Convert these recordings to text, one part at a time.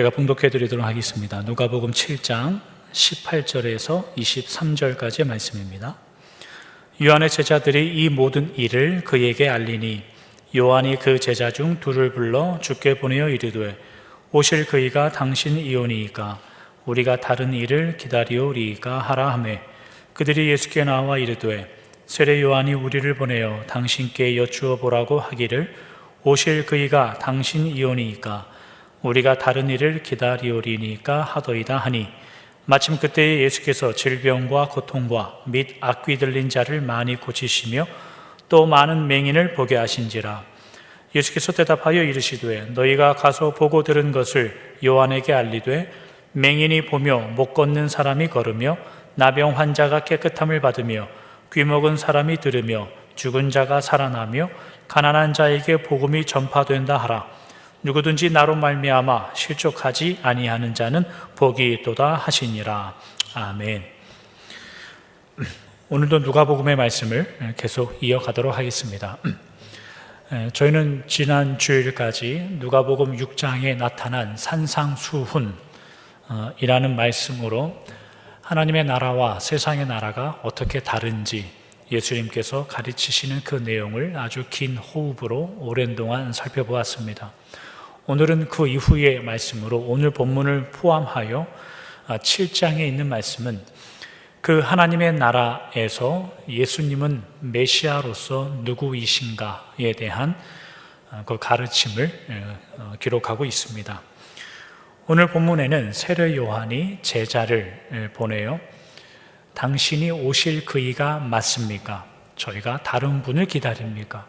제가 봉독해 드리도록 하겠습니다. 누가복음 7장 18절에서 23절까지의 말씀입니다. 요한의 제자들이 이 모든 일을 그에게 알리니 요한이 그 제자 중 둘을 불러 주께 보내어 이르되 오실 그이가 당신이오니이까 우리가 다른 일을 기다리오리이까 하라 하매 그들이 예수께 나와 이르되 세례 요한이 우리를 보내어 당신께 여쭈어 보라고 하기를 오실 그이가 당신이오니이까 우리가 다른 일을 기다리오리니까 하더이다 하니 마침 그때에 예수께서 질병과 고통과 및 악귀 들린 자를 많이 고치시며 또 많은 맹인을 보게 하신지라. 예수께서 대답하여 이르시되 너희가 가서 보고 들은 것을 요한에게 알리되 맹인이 보며 못 걷는 사람이 걸으며 나병 환자가 깨끗함을 받으며 귀먹은 사람이 들으며 죽은 자가 살아나며 가난한 자에게 복음이 전파된다 하라. 누구든지 나로 말미암아 실족하지 아니하는 자는 복이 있도다 하시니라. 아멘. 오늘도 누가복음의 말씀을 계속 이어가도록 하겠습니다. 저희는 지난 주일까지 누가복음 6장에 나타난 산상수훈이라는 말씀으로 하나님의 나라와 세상의 나라가 어떻게 다른지 예수님께서 가르치시는 그 내용을 아주 긴 호흡으로 오랜 동안 살펴보았습니다. 오늘은 그 이후의 말씀으로 오늘 본문을 포함하여 7장에 있는 말씀은 그 하나님의 나라에서 예수님은 메시아로서 누구이신가에 대한 그 가르침을 기록하고 있습니다. 오늘 본문에는 세례 요한이 제자를 보내요. 당신이 오실 그이가 맞습니까? 저희가 다른 분을 기다립니까?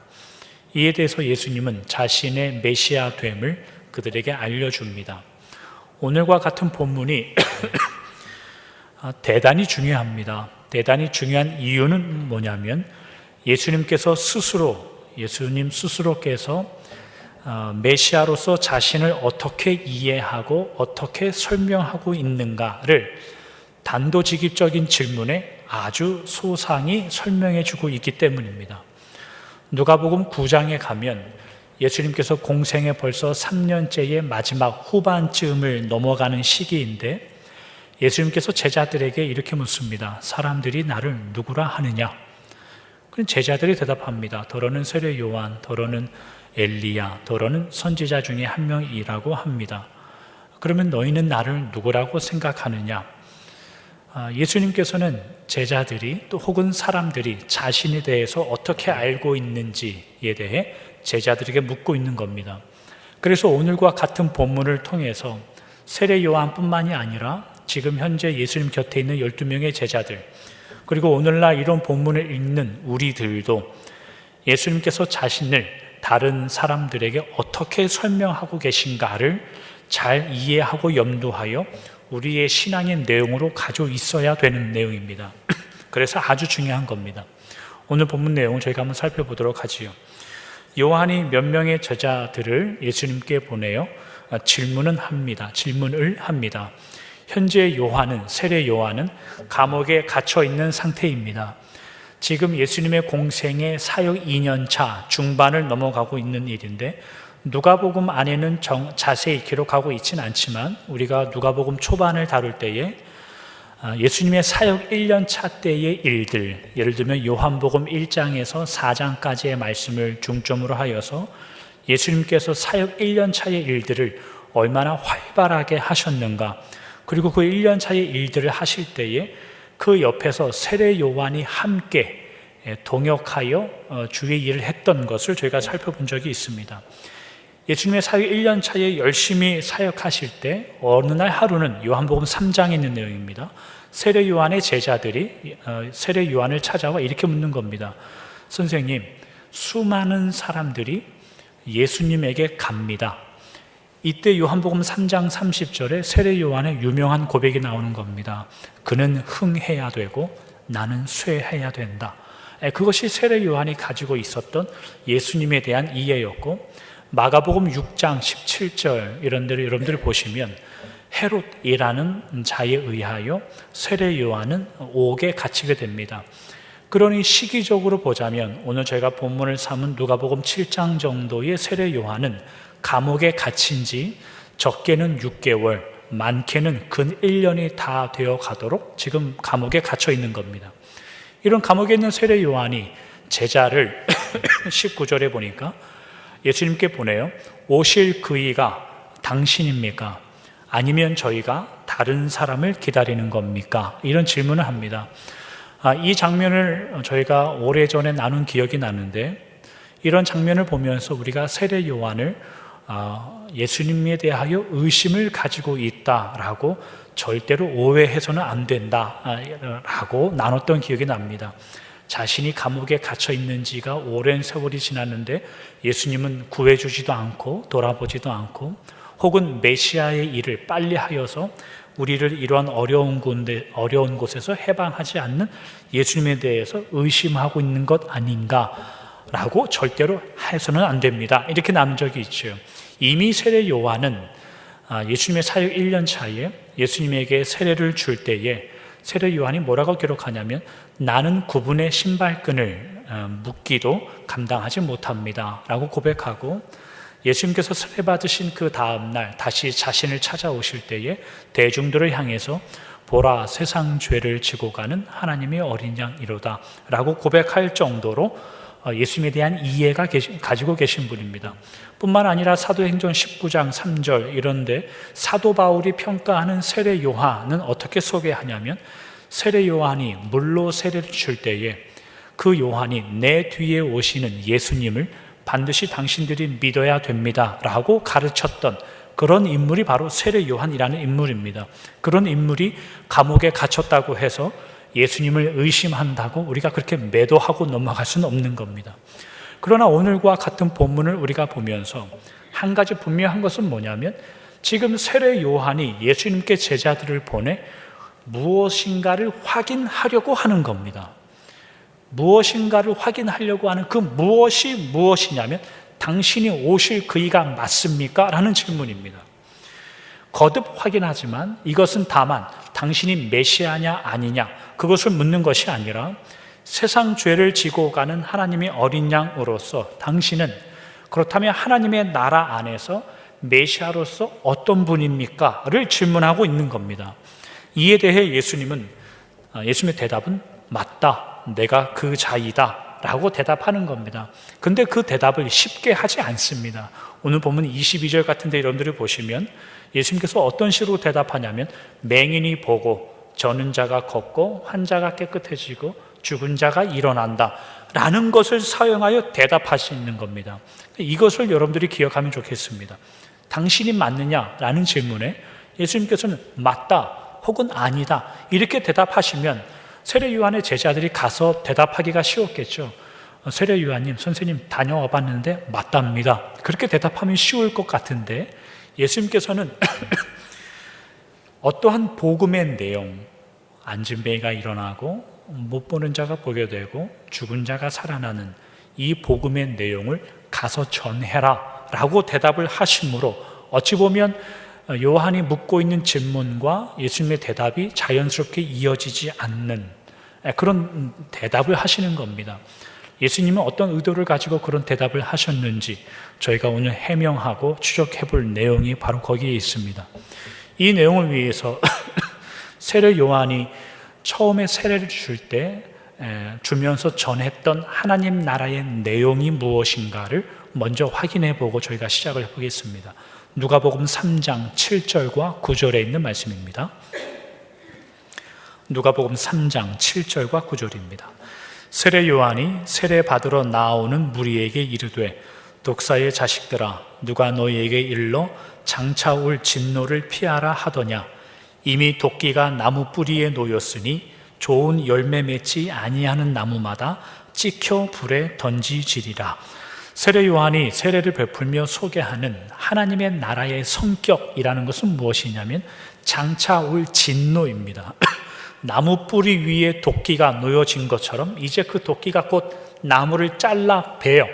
이에 대해서 예수님은 자신의 메시아됨을 그들에게 알려줍니다. 오늘과 같은 본문이 대단히 중요합니다. 대단히 중요한 이유는 뭐냐면 예수님 스스로께서 메시아로서 자신을 어떻게 이해하고 어떻게 설명하고 있는가를 단도직입적인 질문에 아주 소상히 설명해 주고 있기 때문입니다. 누가복음 9장에 가면 예수님께서 공생에 벌써 3년째의 마지막 후반쯤을 넘어가는 시기인데 예수님께서 제자들에게 이렇게 묻습니다. 사람들이 나를 누구라 하느냐? 그럼 제자들이 대답합니다. 더러는 세례 요한, 더러는 엘리야, 더러는 선지자 중에 한 명이라고 합니다. 그러면 너희는 나를 누구라고 생각하느냐? 예수님께서는 제자들이 또 혹은 사람들이 자신에 대해서 어떻게 알고 있는지에 대해 제자들에게 묻고 있는 겁니다. 그래서 오늘과 같은 본문을 통해서 세례 요한뿐만이 아니라 지금 현재 예수님 곁에 있는 12명의 제자들, 그리고 오늘날 이런 본문을 읽는 우리들도 예수님께서 자신을 다른 사람들에게 어떻게 설명하고 계신가를 잘 이해하고 염두하여 우리의 신앙의 내용으로 가지고 있어야 되는 내용입니다. 그래서 아주 중요한 겁니다. 오늘 본문 내용을 저희가 한번 살펴보도록 하지요. 요한이 몇 명의 제자들을 예수님께 보내어 질문을 합니다. 현재 세례 요한은 감옥에 갇혀 있는 상태입니다. 지금 예수님의 공생의 사역 2년차 중반을 넘어가고 있는 일인데 누가복음 안에는 자세히 기록하고 있지는 않지만 우리가 누가복음 초반을 다룰 때에 예수님의 사역 1년차 때의 일들, 예를 들면 요한복음 1장에서 4장까지의 말씀을 중점으로 하여서 예수님께서 사역 1년차의 일들을 얼마나 활발하게 하셨는가, 그리고 그 1년차의 일들을 하실 때에 그 옆에서 세례 요한이 함께 동역하여 주의 일을 했던 것을 저희가 살펴본 적이 있습니다. 예수님의 사역 1년 차에 열심히 사역하실 때 어느 날 하루는 요한복음 3장에 있는 내용입니다. 세례 요한의 제자들이 세례 요한을 찾아와 이렇게 묻는 겁니다. 선생님, 수많은 사람들이 예수님에게 갑니다. 이때 요한복음 3장 30절에 세례 요한의 유명한 고백이 나오는 겁니다. 그는 흥해야 되고 나는 쇠해야 된다. 그것이 세례 요한이 가지고 있었던 예수님에 대한 이해였고, 마가복음 6장 17절 이런 데를 여러분들이 보시면 헤롯이라는 자에 의하여 세례 요한은 옥에 갇히게 됩니다. 그러니 시기적으로 보자면 오늘 저희가 본문을 삼은 누가복음 7장 정도의 세례 요한은 감옥에 갇힌 지 적게는 6개월, 많게는 근 1년이 다 되어 가도록 지금 감옥에 갇혀 있는 겁니다. 이런 감옥에 있는 세례 요한이 제자를 19절에 보니까 예수님께 보내요. 오실 그이가 당신입니까? 아니면 저희가 다른 사람을 기다리는 겁니까? 이런 질문을 합니다. 이 장면을 저희가 오래전에 나눈 기억이 나는데, 이런 장면을 보면서 우리가 세례 요한을 예수님에 대하여 의심을 가지고 있다라고 절대로 오해해서는 안 된다라고 나눴던 기억이 납니다. 자신이 감옥에 갇혀 있는 지가 오랜 세월이 지났는데 예수님은 구해주지도 않고 돌아보지도 않고, 혹은 메시아의 일을 빨리 하여서 우리를 이러한 어려운 곳에서 해방하지 않는 예수님에 대해서 의심하고 있는 것 아닌가라고 절대로 해서는 안 됩니다. 이렇게 나눈 적이 있죠. 이미 세례 요한은 예수님의 사역 1년 차에 예수님에게 세례를 줄 때에 세례 요한이 뭐라고 기록하냐면, 나는 구분의 신발끈을 묶기도 감당하지 못합니다 라고 고백하고, 예수님께서 세례 받으신 그 다음날 다시 자신을 찾아오실 때에 대중들을 향해서 보라, 세상 죄를 지고 가는 하나님의 어린 양이로다 라고 고백할 정도로 예수님에 대한 이해가 가지고 계신 분입니다. 뿐만 아니라 사도행전 19장 3절 이런데 사도 바울이 평가하는 세례 요한은 어떻게 소개하냐면, 세례 요한이 물로 세례를 줄 때에 그 요한이 내 뒤에 오시는 예수님을 반드시 당신들이 믿어야 됩니다 라고 가르쳤던 그런 인물이 바로 세례 요한이라는 인물입니다. 그런 인물이 감옥에 갇혔다고 해서 예수님을 의심한다고 우리가 그렇게 매도하고 넘어갈 수는 없는 겁니다. 그러나 오늘과 같은 본문을 우리가 보면서 한 가지 분명한 것은 뭐냐면, 지금 세례 요한이 예수님께 제자들을 보내 무엇인가를 확인하려고 하는 겁니다. 무엇인가를 확인하려고 하는 그 무엇이 무엇이냐면, 당신이 오실 그이가 맞습니까? 라는 질문입니다. 거듭 확인하지만 이것은 다만 당신이 메시아냐 아니냐 그것을 묻는 것이 아니라, 세상 죄를 지고 가는 하나님의 어린 양으로서 당신은 그렇다면 하나님의 나라 안에서 메시아로서 어떤 분입니까? 를 질문하고 있는 겁니다. 이에 대해 예수님의 대답은 맞다, 내가 그 자이다 라고 대답하는 겁니다. 근데 그 대답을 쉽게 하지 않습니다. 오늘 보면 22절 같은데 여러분들이 보시면 예수님께서 어떤 식으로 대답하냐면, 맹인이 보고 저는 자가 걷고 환자가 깨끗해지고 죽은 자가 일어난다 라는 것을 사용하여 대답하시는 겁니다. 이것을 여러분들이 기억하면 좋겠습니다. 당신이 맞느냐 라는 질문에 예수님께서는 맞다 혹은 아니다 이렇게 대답하시면 세례 요한의 제자들이 가서 대답하기가 쉬웠겠죠. 세례 요한님, 선생님 다녀와 봤는데 맞답니다. 그렇게 대답하면 쉬울 것 같은데, 예수님께서는 어떠한 복음의 내용, 안진뱅이가 일어나고 못 보는 자가 보게 되고 죽은 자가 살아나는 이 복음의 내용을 가서 전해라 라고 대답을 하심으로, 어찌 보면 요한이 묻고 있는 질문과 예수님의 대답이 자연스럽게 이어지지 않는 그런 대답을 하시는 겁니다. 예수님은 어떤 의도를 가지고 그런 대답을 하셨는지 저희가 오늘 해명하고 추적해 볼 내용이 바로 거기에 있습니다. 이 내용을 위해서 세례 요한이 처음에 세례를 줄 때 주면서 전했던 하나님 나라의 내용이 무엇인가를 먼저 확인해 보고 저희가 시작을 해보겠습니다. 누가복음 3장 7절과 9절에 있는 말씀입니다. 누가복음 3장 7절과 9절입니다. 세례 요한이 세례 받으러 나오는 무리에게 이르되, 독사의 자식들아, 누가 너희에게 일러 장차 올 진노를 피하라 하더냐. 이미 도끼가 나무 뿌리에 놓였으니 좋은 열매 맺지 아니하는 나무마다 찍혀 불에 던지지리라. 세례 요한이 세례를 베풀며 소개하는 하나님의 나라의 성격이라는 것은 무엇이냐면 장차 올 진노입니다. 나무 뿌리 위에 도끼가 놓여진 것처럼 이제 그 도끼가 곧 나무를 잘라 베어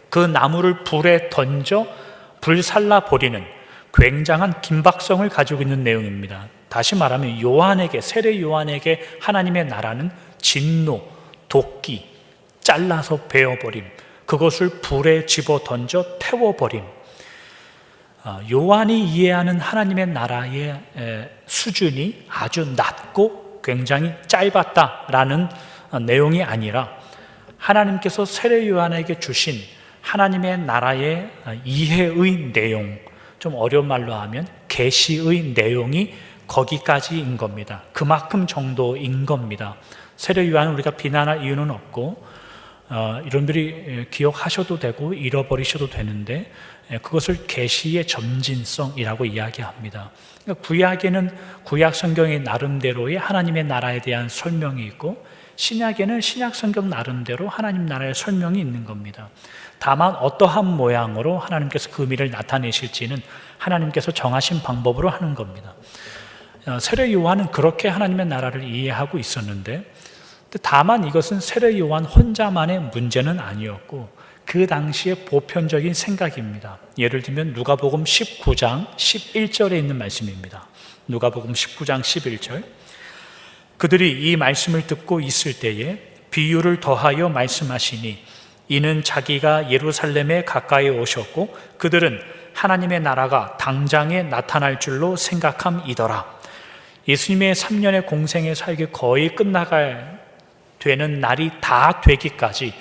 그 나무를 불에 던져 불살라 버리는 굉장한 긴박성을 가지고 있는 내용입니다. 다시 말하면 요한에게, 세례 요한에게 하나님의 나라는 진노, 도끼, 잘라서 베어버림, 그것을 불에 집어 던져 태워버림, 요한이 이해하는 하나님의 나라의 수준이 아주 낮고 굉장히 짧았다라는 내용이 아니라 하나님께서 세례 요한에게 주신 하나님의 나라의 이해의 내용, 좀 어려운 말로 하면 계시의 내용이 거기까지인 겁니다. 그만큼 정도인 겁니다. 세례 요한을 우리가 비난할 이유는 없고 여러분들이 기억하셔도 되고 잃어버리셔도 되는데 그것을 계시의 점진성이라고 이야기합니다. 그러니까 구약에는 구약 성경의 나름대로의 하나님의 나라에 대한 설명이 있고 신약에는 신약 성경 나름대로 하나님 나라의 설명이 있는 겁니다. 다만 어떠한 모양으로 하나님께서 그 의미를 나타내실지는 하나님께서 정하신 방법으로 하는 겁니다. 세례 요한은 그렇게 하나님의 나라를 이해하고 있었는데 다만 이것은 세례 요한 혼자만의 문제는 아니었고 그 당시의 보편적인 생각입니다. 예를 들면 누가복음 19장 11절에 있는 말씀입니다. 누가복음 19장 11절. 그들이 이 말씀을 듣고 있을 때에 비유를 더하여 말씀하시니 이는 자기가 예루살렘에 가까이 오셨고 그들은 하나님의 나라가 당장에 나타날 줄로 생각함이더라. 예수님의 3년의 공생의 살기 거의 끝나갈 되는 날이 다 되기까지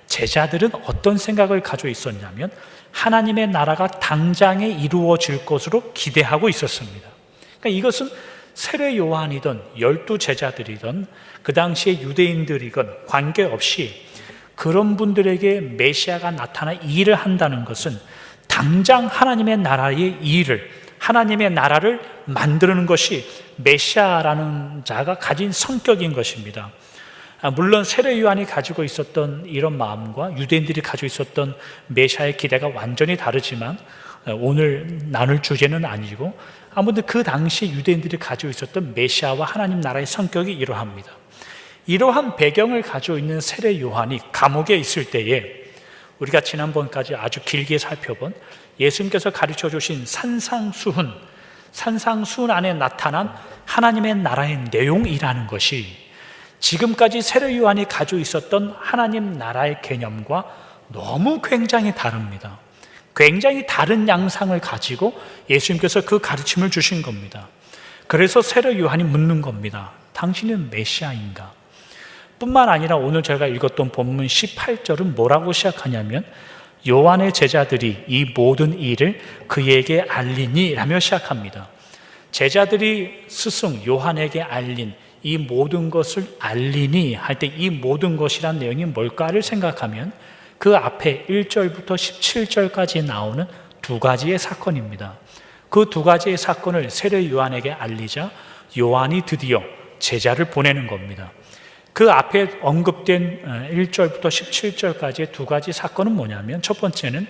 제자들은 어떤 생각을 가지고 있었냐면 하나님의 나라가 당장에 이루어질 것으로 기대하고 있었습니다. 그러니까 이것은 세례 요한이든 12 제자들이든 그 당시의 유대인들이건 관계없이 그런 분들에게 메시아가 나타나 일을 한다는 것은 당장 하나님의 나라의 일을, 하나님의 나라를 만드는 것이 메시아라는 자가 가진 성격인 것입니다. 물론 세례 요한이 가지고 있었던 이런 마음과 유대인들이 가지고 있었던 메시아의 기대가 완전히 다르지만 오늘 나눌 주제는 아니고 아무튼 그 당시 유대인들이 가지고 있었던 메시아와 하나님 나라의 성격이 이러합니다. 이러한 배경을 가지고 있는 세례 요한이 감옥에 있을 때에 우리가 지난번까지 아주 길게 살펴본 예수님께서 가르쳐 주신 산상수훈 안에 나타난 하나님의 나라의 내용이라는 것이 지금까지 세례 요한이 가지고 있었던 하나님 나라의 개념과 너무 굉장히 다릅니다. 굉장히 다른 양상을 가지고 예수님께서 그 가르침을 주신 겁니다. 그래서 세례 요한이 묻는 겁니다. 당신은 메시아인가? 뿐만 아니라 오늘 제가 읽었던 본문 18절은 뭐라고 시작하냐면 요한의 제자들이 이 모든 일을 그에게 알리니 라며 시작합니다. 제자들이 스승 요한에게 알린 이 모든 것을 알리니 할 때 이 모든 것이란 내용이 뭘까를 생각하면 그 앞에 1절부터 17절까지 나오는 두 가지의 사건입니다. 그 두 가지의 사건을 세례 요한에게 알리자 요한이 드디어 제자를 보내는 겁니다. 그 앞에 언급된 1절부터 17절까지의 두 가지 사건은 뭐냐면 첫 번째는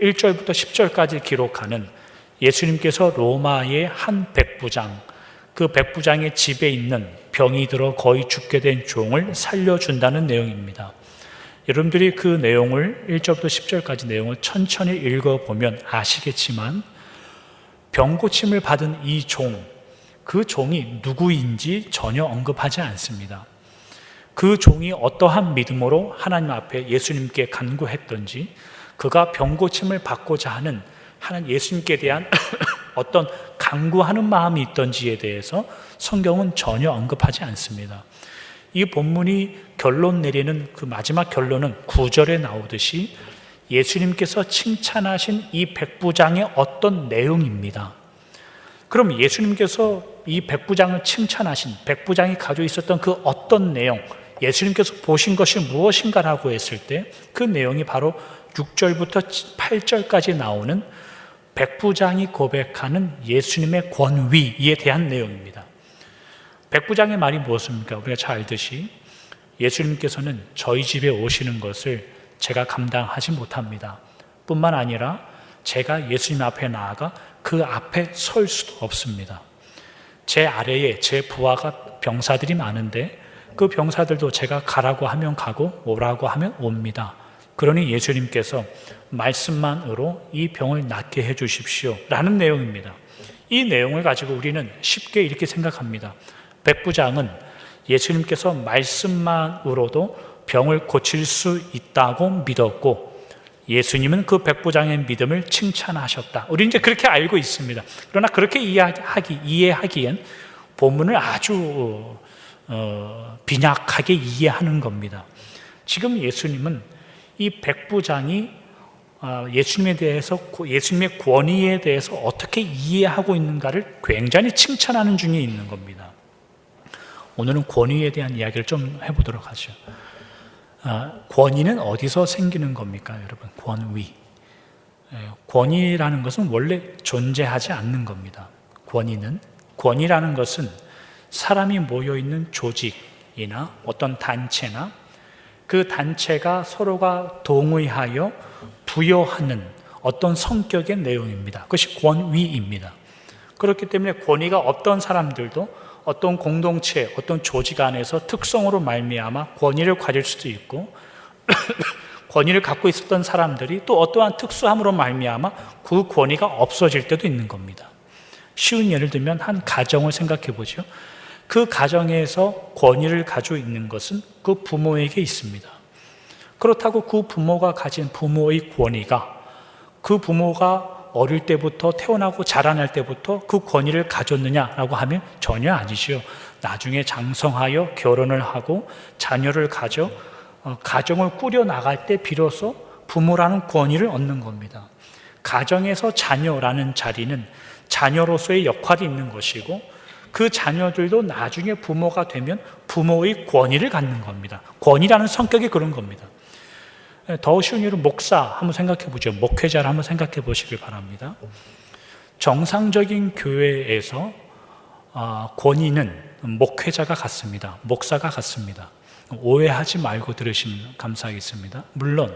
1절부터 10절까지 기록하는 예수님께서 로마의 한 백부장, 그 백부장의 집에 있는 병이 들어 거의 죽게 된 종을 살려준다는 내용입니다. 여러분들이 그 내용을 1절부터 10절까지 내용을 천천히 읽어보면 아시겠지만 병 고침을 받은 이 종, 그 종이 누구인지 전혀 언급하지 않습니다. 그 종이 어떠한 믿음으로 하나님 앞에 예수님께 간구했던지 그가 병 고침을 받고자 하는 하나님 예수님께 대한 어떤 간구하는 마음이 있던지에 대해서 성경은 전혀 언급하지 않습니다. 이 본문이 결론 내리는 그 마지막 결론은 9절에 나오듯이 예수님께서 칭찬하신 이 백부장의 어떤 내용입니다. 그럼 예수님께서 이 백부장을 칭찬하신 백부장이 가지고 있었던 그 어떤 내용, 예수님께서 보신 것이 무엇인가라고 했을 때 그 내용이 바로 6절부터 8절까지 나오는 백부장이 고백하는 예수님의 권위에 대한 내용입니다. 백부장의 말이 무엇입니까? 우리가 잘 알듯이 예수님께서는 저희 집에 오시는 것을 제가 감당하지 못합니다. 뿐만 아니라 제가 예수님 앞에 나아가 그 앞에 설 수도 없습니다. 제 아래에 제 부하가 병사들이 많은데 그 병사들도 제가 가라고 하면 가고 오라고 하면 옵니다. 그러니 예수님께서 말씀만으로 이 병을 낫게 해 주십시오 라는 내용입니다. 이 내용을 가지고 우리는 쉽게 이렇게 생각합니다. 백부장은 예수님께서 말씀만으로도 병을 고칠 수 있다고 믿었고 예수님은 그 백부장의 믿음을 칭찬하셨다. 우리 이제 그렇게 알고 있습니다. 그러나 그렇게 이해하기엔 본문을 아주 빈약하게 이해하는 겁니다. 지금 예수님은 이 백부장이 예수님에 대해서, 예수님의 권위에 대해서 어떻게 이해하고 있는가를 굉장히 칭찬하는 중에 있는 겁니다. 오늘은 권위에 대한 이야기를 좀 해보도록 하죠. 권위는 어디서 생기는 겁니까, 여러분? 권위. 권위라는 것은 원래 존재하지 않는 겁니다. 권위라는 것은 사람이 모여있는 조직이나 어떤 단체나 그 단체가 서로가 동의하여 부여하는 어떤 성격의 내용입니다. 그것이 권위입니다. 그렇기 때문에 권위가 없던 사람들도 어떤 공동체, 어떤 조직 안에서 특성으로 말미암아 권위를 가질 수도 있고 권위를 갖고 있었던 사람들이 또 어떠한 특수함으로 말미암아 그 권위가 없어질 때도 있는 겁니다. 쉬운 예를 들면 한 가정을 생각해 보죠. 그 가정에서 권위를 가지고 있는 것은 그 부모에게 있습니다. 그렇다고 그 부모가 가진 부모의 권위가 그 부모가 어릴 때부터 태어나고 자라날 때부터 그 권위를 가졌느냐라고 하면 전혀 아니죠. 나중에 장성하여 결혼을 하고 자녀를 가져 가정을 꾸려나갈 때 비로소 부모라는 권위를 얻는 겁니다. 가정에서 자녀라는 자리는 자녀로서의 역할이 있는 것이고 그 자녀들도 나중에 부모가 되면 부모의 권위를 갖는 겁니다. 권위라는 성격이 그런 겁니다. 더 쉬운 예로 목사 한번 생각해 보죠. 목회자를 한번 생각해 보시길 바랍니다. 정상적인 교회에서 권위는 목회자가 갖습니다. 목사가 갖습니다. 오해하지 말고 들으시면 감사하겠습니다. 물론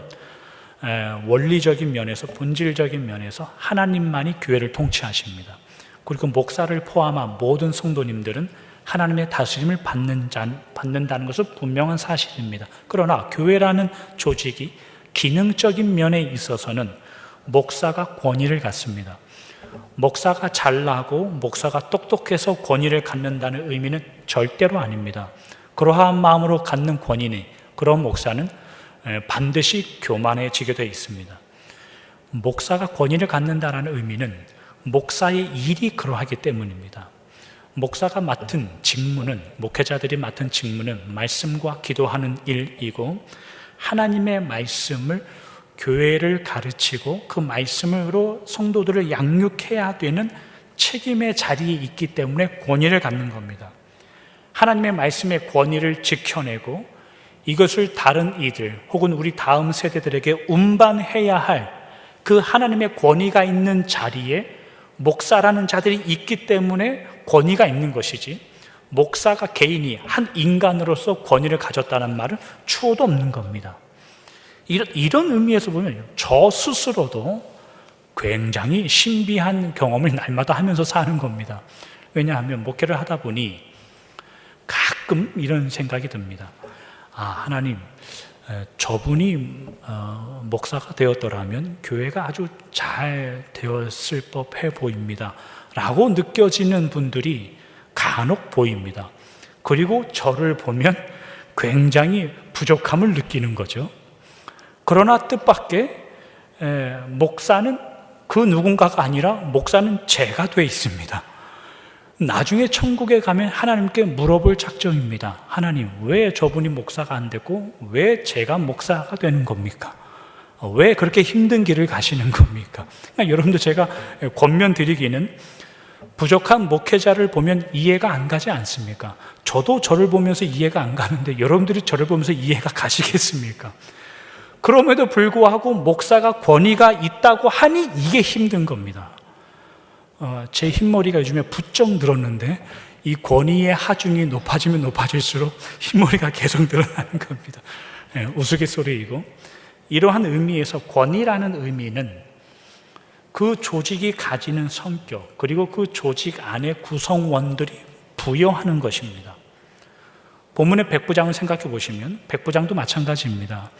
원리적인 면에서, 본질적인 면에서 하나님만이 교회를 통치하십니다. 그리고 목사를 포함한 모든 성도님들은 하나님의 다스림을 받는다는 것은 분명한 사실입니다. 그러나 교회라는 조직이 기능적인 면에 있어서는 목사가 권위를 갖습니다. 목사가 잘나고 목사가 똑똑해서 권위를 갖는다는 의미는 절대로 아닙니다. 그러한 마음으로 갖는 권위는, 그런 목사는 반드시 교만해지게 되어 있습니다. 목사가 권위를 갖는다는 의미는 목사의 일이 그러하기 때문입니다. 목사가 맡은 직무는, 목회자들이 맡은 직무는 말씀과 기도하는 일이고 하나님의 말씀을 교회를 가르치고 그 말씀으로 성도들을 양육해야 되는 책임의 자리에 있기 때문에 권위를 갖는 겁니다. 하나님의 말씀의 권위를 지켜내고 이것을 다른 이들 혹은 우리 다음 세대들에게 운반해야 할 그 하나님의 권위가 있는 자리에 목사라는 자들이 있기 때문에 권위가 있는 것이지, 목사가 개인이 한 인간으로서 권위를 가졌다는 말은 추호도 없는 겁니다. 이런 의미에서 보면 저 스스로도 굉장히 신비한 경험을 날마다 하면서 사는 겁니다. 왜냐하면 목회를 하다 보니 가끔 이런 생각이 듭니다. 하나님, 저분이 목사가 되었더라면 교회가 아주 잘 되었을 법해 보입니다 라고 느껴지는 분들이 간혹 보입니다. 그리고 저를 보면 굉장히 부족함을 느끼는 거죠. 그러나 뜻밖의 목사는 그 누군가가 아니라 목사는 제가 돼 있습니다. 나중에 천국에 가면 하나님께 물어볼 작정입니다. 하나님, 왜 저분이 목사가 안 되고 왜 제가 목사가 되는 겁니까? 왜 그렇게 힘든 길을 가시는 겁니까? 그러니까 여러분들, 제가 권면 드리기는 부족한 목회자를 보면 이해가 안 가지 않습니까? 저도 저를 보면서 이해가 안 가는데 여러분들이 저를 보면서 이해가 가시겠습니까? 그럼에도 불구하고 목사가 권위가 있다고 하니 이게 힘든 겁니다. 제 흰머리가 요즘에 부쩍 늘었는데 이 권위의 하중이 높아지면 높아질수록 흰머리가 계속 늘어나는 겁니다. 우스갯소리이고, 이러한 의미에서 권위라는 의미는 그 조직이 가지는 성격, 그리고 그 조직 안에 구성원들이 부여하는 것입니다. 본문의 백부장을 생각해 보시면 백부장도 마찬가지입니다.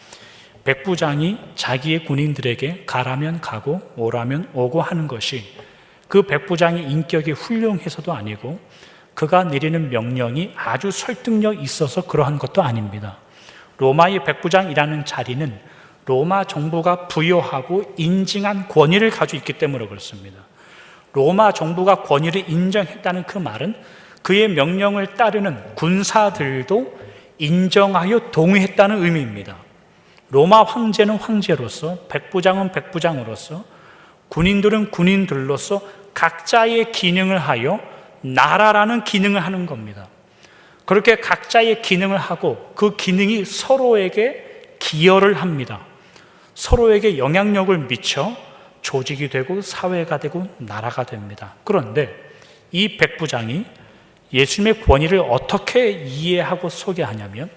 백부장이 자기의 군인들에게 가라면 가고 오라면 오고 하는 것이 그 백부장의 인격이 훌륭해서도 아니고 그가 내리는 명령이 아주 설득력 있어서 그러한 것도 아닙니다. 로마의 백부장이라는 자리는 로마 정부가 부여하고 인증한 권위를 가지고 있기 때문에 그렇습니다. 로마 정부가 권위를 인정했다는 그 말은 그의 명령을 따르는 군사들도 인정하여 동의했다는 의미입니다. 로마 황제는 황제로서, 백부장은 백부장으로서, 군인들은 군인들로서 각자의 기능을 하여 나라라는 기능을 하는 겁니다. 그렇게 각자의 기능을 하고 그 기능이 서로에게 기여를 합니다. 서로에게 영향력을 미쳐 조직이 되고 사회가 되고 나라가 됩니다. 그런데 이 백부장이 예수님의 권위를 어떻게 이해하고 소개하냐면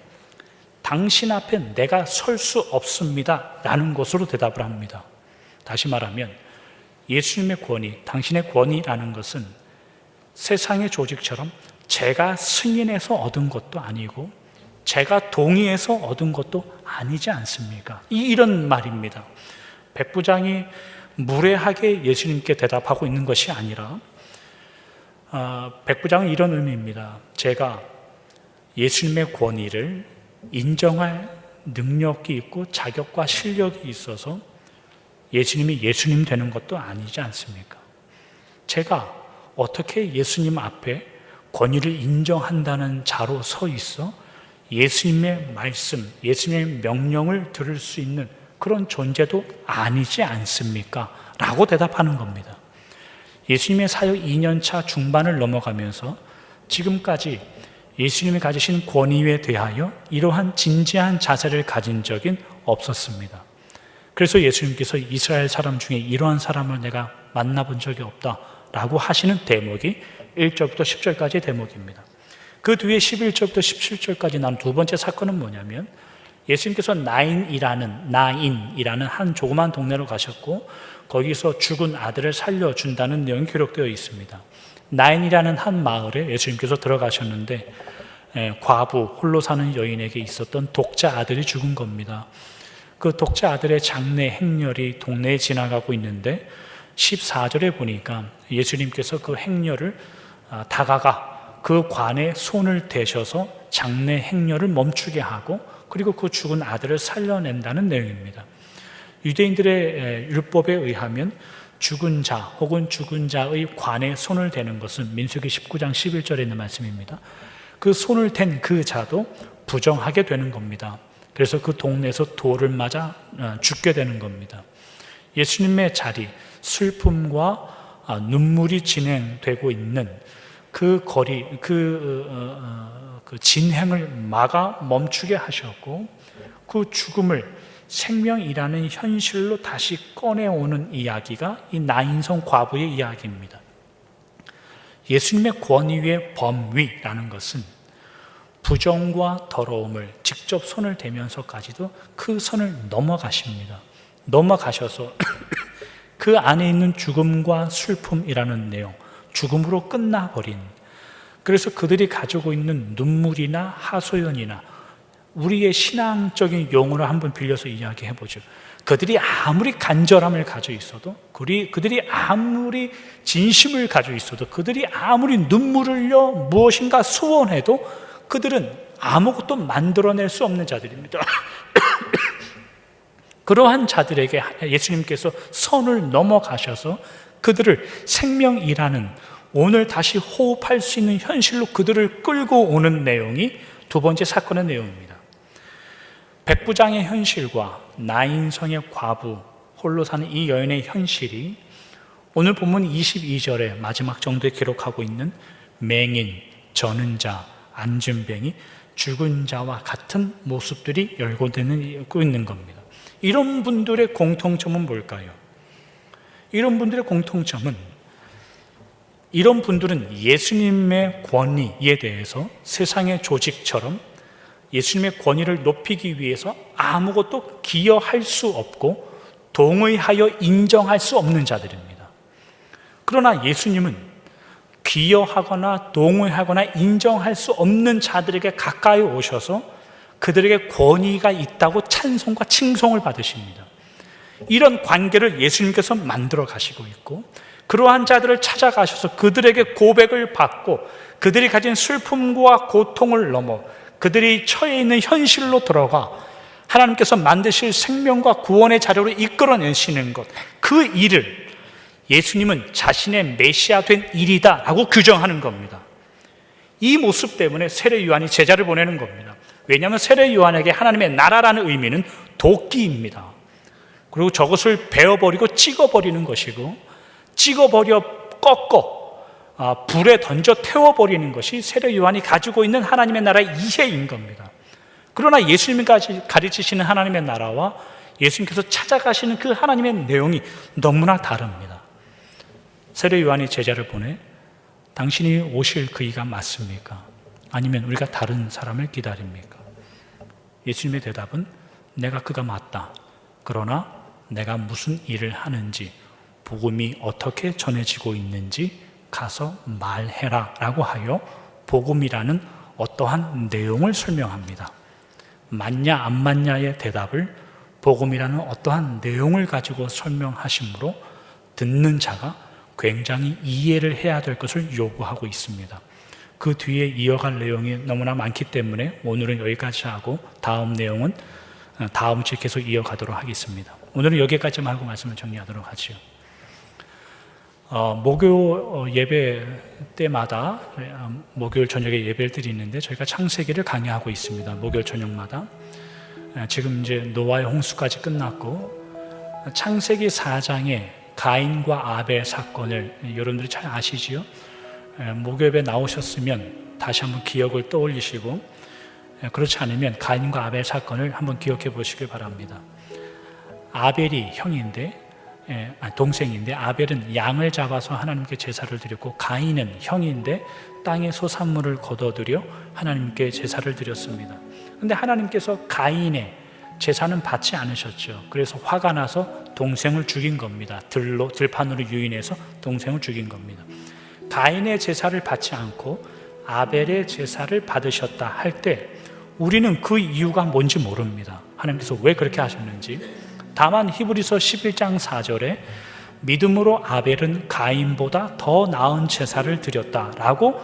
당신 앞에 내가 설 수 없습니다 라는 것으로 대답을 합니다. 다시 말하면 예수님의 권위, 당신의 권위라는 것은 세상의 조직처럼 제가 승인해서 얻은 것도 아니고 제가 동의해서 얻은 것도 아니지 않습니까? 이런 말입니다. 백부장이 무례하게 예수님께 대답하고 있는 것이 아니라 백부장은 이런 의미입니다. 제가 예수님의 권위를 인정할 능력이 있고 자격과 실력이 있어서 예수님이 예수님 되는 것도 아니지 않습니까? 제가 어떻게 예수님 앞에 권위를 인정한다는 자로 서 있어 예수님의 말씀, 예수님의 명령을 들을 수 있는 그런 존재도 아니지 않습니까? 라고 대답하는 겁니다. 예수님의 사역 2년차 중반을 넘어가면서 지금까지 예수님이 가지신 권위에 대하여 이러한 진지한 자세를 가진 적은 없었습니다. 그래서 예수님께서 이스라엘 사람 중에 이러한 사람을 내가 만나본 적이 없다라고 하시는 대목이 1절부터 10절까지의 대목입니다. 그 뒤에 11절부터 17절까지 난 두 번째 사건은 뭐냐면 예수님께서 나인이라는 한 조그만 동네로 가셨고 거기서 죽은 아들을 살려준다는 내용이 기록되어 있습니다. 나인이라는 한 마을에 예수님께서 들어가셨는데 과부, 홀로 사는 여인에게 있었던 독자 아들이 죽은 겁니다. 그 독자 아들의 장례 행렬이 동네에 지나가고 있는데 14절에 보니까 예수님께서 그 행렬을 다가가 그 관에 손을 대셔서 장례 행렬을 멈추게 하고 그리고 그 죽은 아들을 살려낸다는 내용입니다. 유대인들의 율법에 의하면 죽은 자 혹은 죽은 자의 관에 손을 대는 것은 민수기 19장 11절에 있는 말씀입니다. 그 손을 댄 그 자도 부정하게 되는 겁니다. 그래서 그 동네에서 돌을 맞아 죽게 되는 겁니다. 예수님의 자리, 슬픔과 눈물이 진행되고 있는 그 거리, 그 진행을 막아 멈추게 하셨고 그 죽음을 생명이라는 현실로 다시 꺼내오는 이야기가 이 나인성 과부의 이야기입니다. 예수님의 권위의 범위라는 것은 부정과 더러움을 직접 손을 대면서까지도 그 선을 넘어가십니다. 넘어가셔서 그 안에 있는 죽음과 슬픔이라는 내용, 죽음으로 끝나버린, 그래서 그들이 가지고 있는 눈물이나 하소연이나 우리의 신앙적인 용어를 한번 빌려서 이야기해보죠. 그들이 아무리 간절함을 가지고 있어도, 그들이 아무리 진심을 가지고 있어도, 그들이 아무리 눈물을 흘려 무엇인가 소원해도 그들은 아무것도 만들어낼 수 없는 자들입니다. 그러한 자들에게 예수님께서 선을 넘어가셔서 그들을 생명이라는 오늘 다시 호흡할 수 있는 현실로 그들을 끌고 오는 내용이 두 번째 사건의 내용입니다. 백부장의 현실과 나인성의 과부, 홀로 사는 이 여인의 현실이 오늘 본문 22절의 마지막 정도에 기록하고 있는 맹인, 저는 자, 안진뱅이, 죽은 자와 같은 모습들이 열거되고 있는 겁니다. 이런 분들의 공통점은 뭘까요? 이런 분들의 공통점은 이런 분들은 예수님의 권위에 대해서 세상의 조직처럼 예수님의 권위를 높이기 위해서 아무것도 기여할 수 없고 동의하여 인정할 수 없는 자들입니다. 그러나 예수님은 기여하거나 동의하거나 인정할 수 없는 자들에게 가까이 오셔서 그들에게 권위가 있다고 찬송과 칭송을 받으십니다. 이런 관계를 예수님께서 만들어 가시고 있고 그러한 자들을 찾아가셔서 그들에게 고백을 받고 그들이 가진 슬픔과 고통을 넘어 그들이 처해 있는 현실로 들어가 하나님께서 만드실 생명과 구원의 자료로 이끌어내시는 것, 그 일을 예수님은 자신의 메시아 된 일이다 라고 규정하는 겁니다. 이 모습 때문에 세례 요한이 제자를 보내는 겁니다. 왜냐하면 세례 요한에게 하나님의 나라라는 의미는 도끼입니다. 그리고 저것을 베어버리고 찍어버리는 것이고, 찍어버려 꺾어 불에 던져 태워버리는 것이 세례 요한이 가지고 있는 하나님의 나라의 이해인 겁니다. 그러나 예수님이 가르치시는 하나님의 나라와 예수님께서 찾아가시는 그 하나님의 내용이 너무나 다릅니다. 세례 요한이 제자를 보내 당신이 오실 그이가 맞습니까? 아니면 우리가 다른 사람을 기다립니까? 예수님의 대답은 내가 그가 맞다. 그러나 내가 무슨 일을 하는지, 복음이 어떻게 전해지고 있는지 가서 말해라 라고 하여 복음이라는 어떠한 내용을 설명합니다. 맞냐 안 맞냐의 대답을 복음이라는 어떠한 내용을 가지고 설명하심으로 듣는 자가 굉장히 이해를 해야 될 것을 요구하고 있습니다. 그 뒤에 이어갈 내용이 너무나 많기 때문에 오늘은 여기까지 하고 다음 내용은 다음 주에 계속 이어가도록 하겠습니다. 오늘은 여기까지만 하고 말씀을 정리하도록 하죠. 목요 예배 때마다 목요일 저녁에 예배를 드리는데 저희가 창세기를 강의하고 있습니다. 목요일 저녁마다. 지금 이제 노아의 홍수까지 끝났고 창세기 4장에 가인과 아벨 사건을 여러분들이 잘 아시지요? 목요일에 나오셨으면 다시 한번 기억을 떠올리시고, 그렇지 않으면 가인과 아벨 사건을 한번 기억해 보시길 바랍니다. 아벨이 동생인데 아벨은 양을 잡아서 하나님께 제사를 드렸고, 가인은 형인데 땅의 소산물을 거둬들여 하나님께 제사를 드렸습니다. 그런데 하나님께서 가인의 제사는 받지 않으셨죠. 그래서 화가 나서 동생을 죽인 겁니다. 들판으로 유인해서 동생을 죽인 겁니다. 가인의 제사를 받지 않고 아벨의 제사를 받으셨다 할 때 우리는 그 이유가 뭔지 모릅니다. 하나님께서 왜 그렇게 하셨는지. 다만 히브리서 11장 4절에 믿음으로 아벨은 가인보다 더 나은 제사를 드렸다라고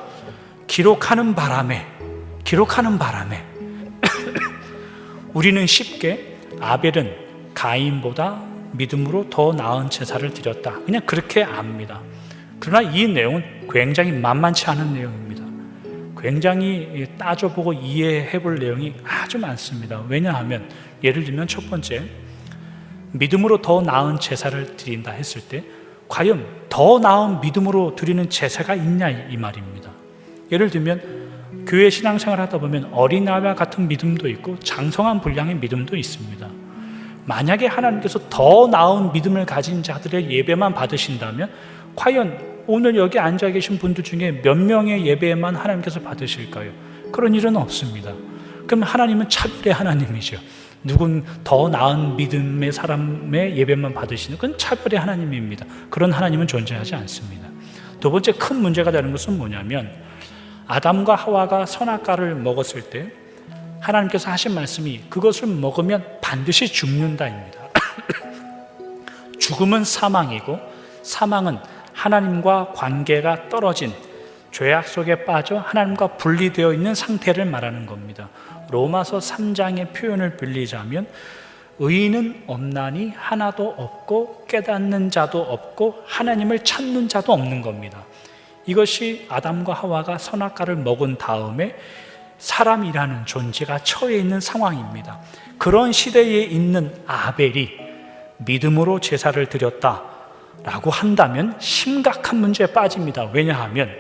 기록하는 바람에 우리는 쉽게 아벨은 가인보다 믿음으로 더 나은 제사를 드렸다, 그냥 그렇게 압니다. 그러나 이 내용은 굉장히 만만치 않은 내용입니다. 굉장히 따져보고 이해해 볼 내용이 아주 많습니다. 왜냐하면 예를 들면 첫 번째, 믿음으로 더 나은 제사를 드린다 했을 때 과연 더 나은 믿음으로 드리는 제사가 있냐 이 말입니다. 예를 들면 교회 신앙생활 하다 보면 어린아이와 같은 믿음도 있고 장성한 분량의 믿음도 있습니다. 만약에 하나님께서 더 나은 믿음을 가진 자들의 예배만 받으신다면 과연 오늘 여기 앉아 계신 분들 중에 몇 명의 예배만 하나님께서 받으실까요? 그런 일은 없습니다. 그럼 하나님은 차별의 하나님이죠. 누군 더 나은 믿음의 사람의 예배만 받으시는, 그건 차별의 하나님입니다. 그런 하나님은 존재하지 않습니다. 두 번째 큰 문제가 되는 것은 뭐냐면, 아담과 하와가 선악과를 먹었을 때 하나님께서 하신 말씀이 그것을 먹으면 반드시 죽는다입니다. 죽음은 사망이고, 사망은 하나님과 관계가 떨어진 죄악 속에 빠져 하나님과 분리되어 있는 상태를 말하는 겁니다. 로마서 3장의 표현을 빌리자면 의인은 없나니 하나도 없고 깨닫는 자도 없고 하나님을 찾는 자도 없는 겁니다. 이것이 아담과 하와가 선악과를 먹은 다음에 사람이라는 존재가 처해 있는 상황입니다. 그런 시대에 있는 아벨이 믿음으로 제사를 드렸다라고 한다면 심각한 문제에 빠집니다. 왜냐하면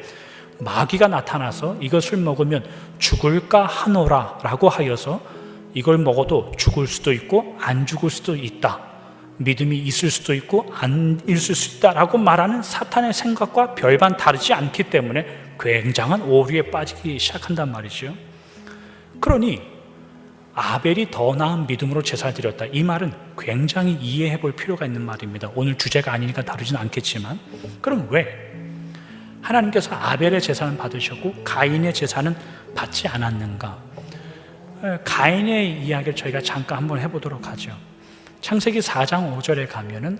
마귀가 나타나서 이것을 먹으면 죽을까 하노라 라고 하여서 이걸 먹어도 죽을 수도 있고 안 죽을 수도 있다, 믿음이 있을 수도 있고 안 있을 수 있다라고 말하는 사탄의 생각과 별반 다르지 않기 때문에 굉장한 오류에 빠지기 시작한단 말이죠. 그러니 아벨이 더 나은 믿음으로 제사를 드렸다, 이 말은 굉장히 이해해 볼 필요가 있는 말입니다. 오늘 주제가 아니니까 다루진 않겠지만, 그럼 왜 하나님께서 아벨의 제사는 받으셨고 가인의 제사는 받지 않았는가? 가인의 이야기를 저희가 잠깐 한번 해보도록 하죠. 창세기 4장 5절에 가면은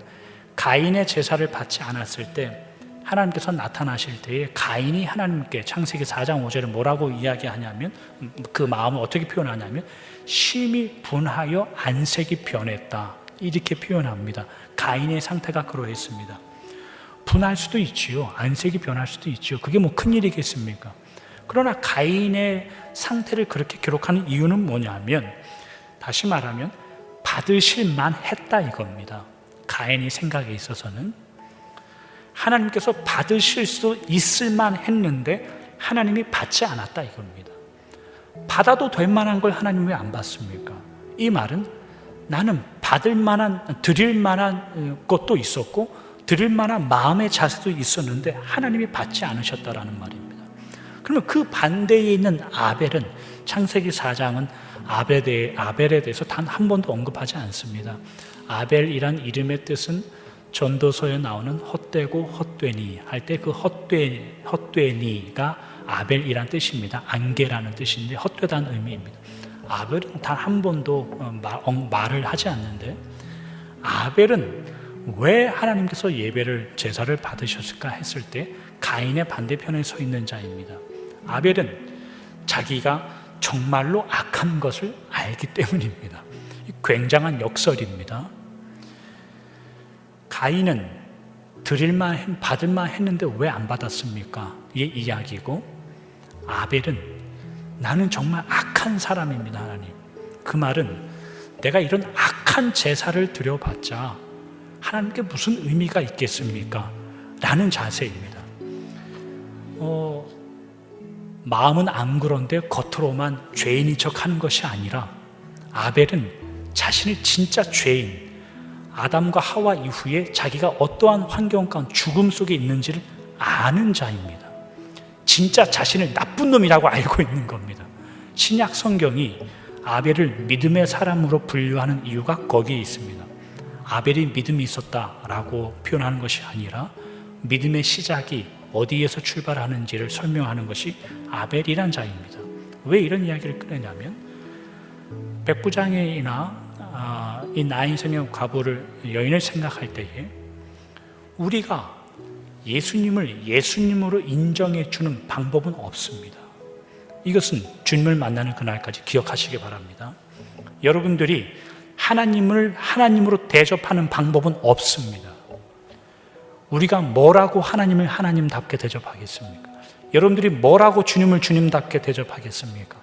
가인의 제사를 받지 않았을 때 하나님께서 나타나실 때에 가인이 하나님께 창세기 4장 5절에 뭐라고 이야기하냐면, 그 마음을 어떻게 표현하냐면 심히 분하여 안색이 변했다, 이렇게 표현합니다. 가인의 상태가 그러했습니다. 분할 수도 있지요, 안색이 변할 수도 있지요. 그게 뭐 큰일이겠습니까? 그러나 가인의 상태를 그렇게 기록하는 이유는 뭐냐면, 다시 말하면 받으실만 했다 이겁니다. 가인의 생각에 있어서는 하나님께서 받으실 수 있을만 했는데 하나님이 받지 않았다 이겁니다. 받아도 될 만한 걸 하나님 왜 안 받습니까? 이 말은 나는 받을 만한, 드릴 만한 것도 있었고 드릴 만한 마음의 자세도 있었는데 하나님이 받지 않으셨다라는 말입니다. 그러면 그 반대에 있는 아벨은, 창세기 4장은 아벨에 대해서 단 한 번도 언급하지 않습니다. 아벨이란 이름의 뜻은 전도서에 나오는 헛되고 헛되니 할 때 그 헛되니가 아벨이란 뜻입니다. 안개라는 뜻인데 헛되다는 의미입니다. 아벨은 단 한 번도 말을 하지 않는데, 아벨은 왜 하나님께서 예배를, 제사를 받으셨을까 했을 때 가인의 반대편에 서 있는 자입니다. 아벨은 자기가 정말로 악한 것을 알기 때문입니다. 굉장한 역설입니다. 가인은 드릴만, 받을만 했는데 왜 안 받았습니까? 이 이야기고, 아벨은 나는 정말 악한 사람입니다, 하나님. 그 말은 내가 이런 악한 제사를 드려봤자 하나님께 무슨 의미가 있겠습니까? 라는 자세입니다. 마음은 안 그런데 겉으로만 죄인인 척 하는 것이 아니라, 아벨은 자신을 진짜 죄인, 아담과 하와 이후에 자기가 어떠한 환경 가운데 죽음 속에 있는지를 아는 자입니다. 진짜 자신을 나쁜 놈이라고 알고 있는 겁니다. 신약 성경이 아벨을 믿음의 사람으로 분류하는 이유가 거기에 있습니다. 아벨이 믿음이 있었다라고 표현하는 것이 아니라 믿음의 시작이 어디에서 출발하는지를 설명하는 것이 아벨이란 자입니다. 왜 이런 이야기를 꺼내냐면, 백부장이나 이 나인성의 과부를, 여인을 생각할 때에 우리가 예수님을 예수님으로 인정해 주는 방법은 없습니다. 이것은 주님을 만나는 그날까지 기억하시기 바랍니다. 여러분들이 하나님을 하나님으로 대접하는 방법은 없습니다. 우리가 뭐라고 하나님을 하나님답게 대접하겠습니까? 여러분들이 뭐라고 주님을 주님답게 대접하겠습니까?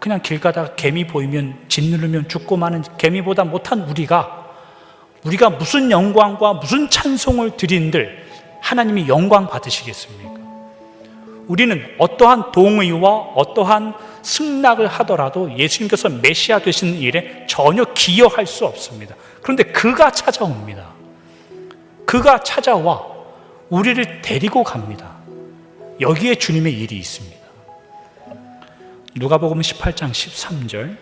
그냥 길 가다가 개미 보이면 짓누르면 죽고 마는 개미보다 못한 우리가 무슨 영광과 무슨 찬송을 드린들 하나님이 영광 받으시겠습니까? 우리는 어떠한 동의와 어떠한 승낙을 하더라도 예수님께서 메시아 되시는 일에 전혀 기여할 수 없습니다. 그런데 그가 찾아옵니다. 그가 찾아와 우리를 데리고 갑니다. 여기에 주님의 일이 있습니다. 누가복음 18장 13절,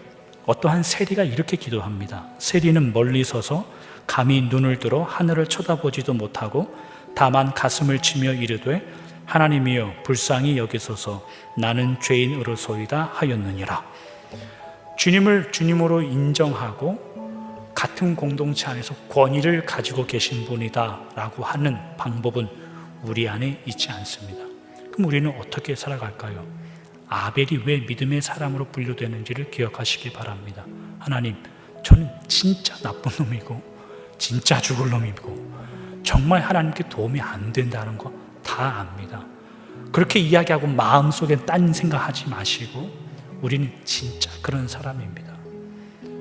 어떠한 세리가 이렇게 기도합니다. 세리는 멀리 서서 감히 눈을 들어 하늘을 쳐다보지도 못하고 다만 가슴을 치며 이르되 하나님이여 불쌍히 여기소서 나는 죄인으로소이다 하였느니라. 주님을 주님으로 인정하고 같은 공동체 안에서 권위를 가지고 계신 분이다 라고 하는 방법은 우리 안에 있지 않습니다. 그럼 우리는 어떻게 살아갈까요? 아벨이 왜 믿음의 사람으로 분류되는지를 기억하시기 바랍니다. 하나님, 저는 진짜 나쁜 놈이고 진짜 죽을 놈이고 정말 하나님께 도움이 안 된다는 거 다 압니다. 그렇게 이야기하고 마음속에 딴 생각하지 마시고 우리는 진짜 그런 사람입니다.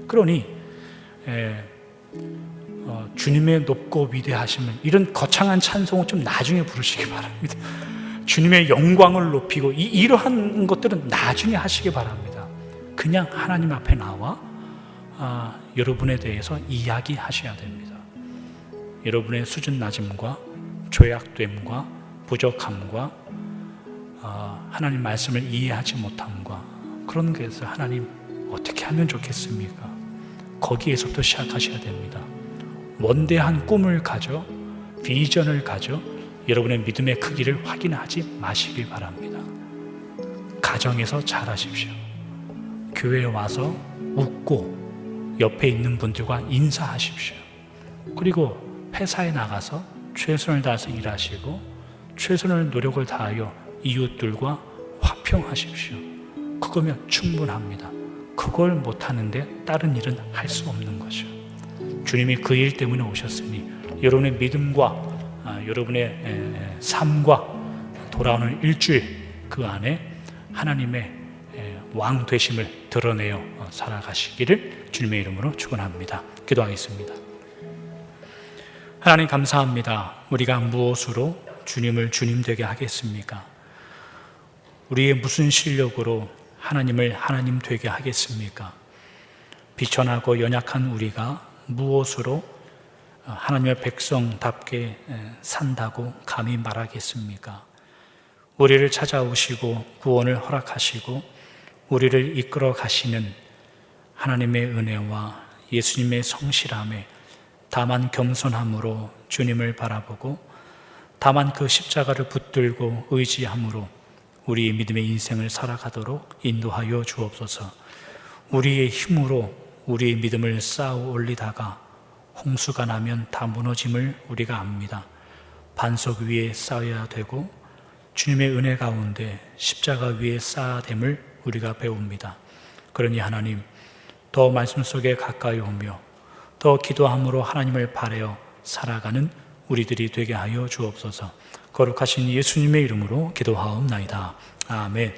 그러니 주님의 높고 위대하심을, 이런 거창한 찬송을 좀 나중에 부르시기 바랍니다. 주님의 영광을 높이고 이러한 것들은 나중에 하시기 바랍니다. 그냥 하나님 앞에 나와 여러분에 대해서 이야기하셔야 됩니다. 여러분의 수준 낮음과 죄악됨과 부족함과 하나님 말씀을 이해하지 못함과 그런 것에서 하나님 어떻게 하면 좋겠습니까? 거기에서부터 시작하셔야 됩니다. 원대한 꿈을 가져, 비전을 가져 여러분의 믿음의 크기를 확인하지 마시길 바랍니다. 가정에서 잘하십시오. 교회에 와서 웃고 옆에 있는 분들과 인사하십시오. 그리고 회사에 나가서 최선을 다해서 일하시고 최선의 노력을 다하여 이웃들과 화평하십시오. 그거면 충분합니다. 그걸 못하는데 다른 일은 할 수 없는 거죠. 주님이 그 일 때문에 오셨으니 여러분의 믿음과 여러분의 삶과 돌아오는 일주일 그 안에 하나님의 왕 되심을 드러내어 살아가시기를 주님의 이름으로 축원합니다. 기도하겠습니다. 하나님 감사합니다. 우리가 무엇으로 주님을 주님 되게 하겠습니까? 우리의 무슨 실력으로 하나님을 하나님 되게 하겠습니까? 비천하고 연약한 우리가 무엇으로 하나님의 백성답게 산다고 감히 말하겠습니까? 우리를 찾아오시고 구원을 허락하시고 우리를 이끌어 가시는 하나님의 은혜와 예수님의 성실함에 다만 겸손함으로 주님을 바라보고 다만 그 십자가를 붙들고 의지함으로 우리의 믿음의 인생을 살아가도록 인도하여 주옵소서. 우리의 힘으로 우리의 믿음을 쌓아 올리다가 홍수가 나면 다 무너짐을 우리가 압니다. 반석 위에 쌓아야 되고 주님의 은혜 가운데 십자가 위에 쌓아야 됨을 우리가 배웁니다. 그러니 하나님, 더 말씀 속에 가까이 오며 더 기도함으로 하나님을 바라여 살아가는 우리들이 되게 하여 주옵소서. 거룩하신 예수님의 이름으로 기도하옵나이다. 아멘.